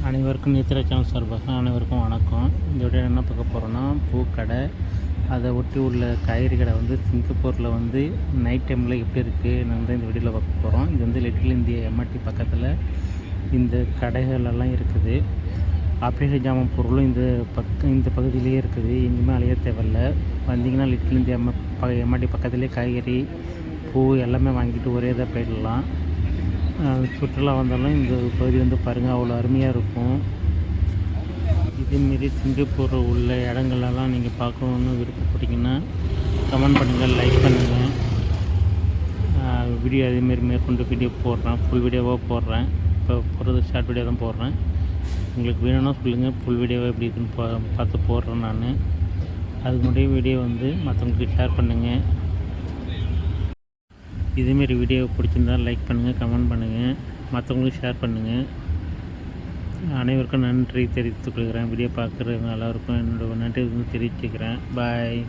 அனைவருக்கும் நேத்ரா சேனல் சார்பாக அனைவருக்கும் வணக்கம். இந்த வீடியோ என்ன பார்க்க போகிறோன்னா, பூக்கடை அதை ஒட்டி உள்ள காய்கறி கடை சிங்கப்பூரில் நைட் டைமில் எப்படி இருக்குது நான் இந்த வீடியோவில் பார்க்க போகிறோம். இது லிட்டில் இந்தியா எம்ஆர்டி பக்கத்தில் இந்த கடைகளெல்லாம் இருக்குது. ஆப்ரேஷன் ஜாமான் பொருளும் இந்த பகுதியிலேயே இருக்குது. எங்கேயுமே அலைய தேவையில்லை. வந்தீங்கன்னா லிட்டில் இந்தியா எம்ஆர்டி பக்கத்துலேயே காய்கறி பூ எல்லாமே வாங்கிட்டு ஒரே இதாக போயிடலாம். சுற்றுலா வந்தாலும் இந்த பகுதி பாருங்கள், அவ்வளோ அருமையாக இருக்கும். இதேமாரி சிங்கப்பூரில் உள்ள இடங்களெல்லாம் நீங்கள் பார்க்கணுன்னு விருப்பப்பட்டீங்கன்னா கமெண்ட் பண்ணுங்கள், லைக் பண்ணுங்கள். வீடியோ அதேமாரி மேற்கொண்டு வீடியோ போடுறேன், ஃபுல் வீடியோவாக போடுறேன். இப்போ போடுறது ஷார்ட் வீடியோ தான் போடுறேன். உங்களுக்கு வேணும்னா சொல்லுங்கள், ஃபுல் வீடியோவாக எப்படி இருக்குன்னு பார்த்து போடுறேன். நான் அதுக்கு முன்னாடியே வீடியோ மற்றவங்களுக்கு ஷேர் பண்ணுங்கள். இதேமாரி வீடியோ பிடிச்சிருந்தால் லைக் பண்ணுங்கள், கமெண்ட் பண்ணுங்கள், மற்றவங்களுக்கு ஷேர் பண்ணுங்கள். அனைவருக்கும் நன்றி தெரிவித்துக் கொள்கிறேன். வீடியோ பார்க்குறவங்க எல்லாருக்கும் என்னோடய நன்றி தெரிவிச்சுக்கிறேன். பாய்.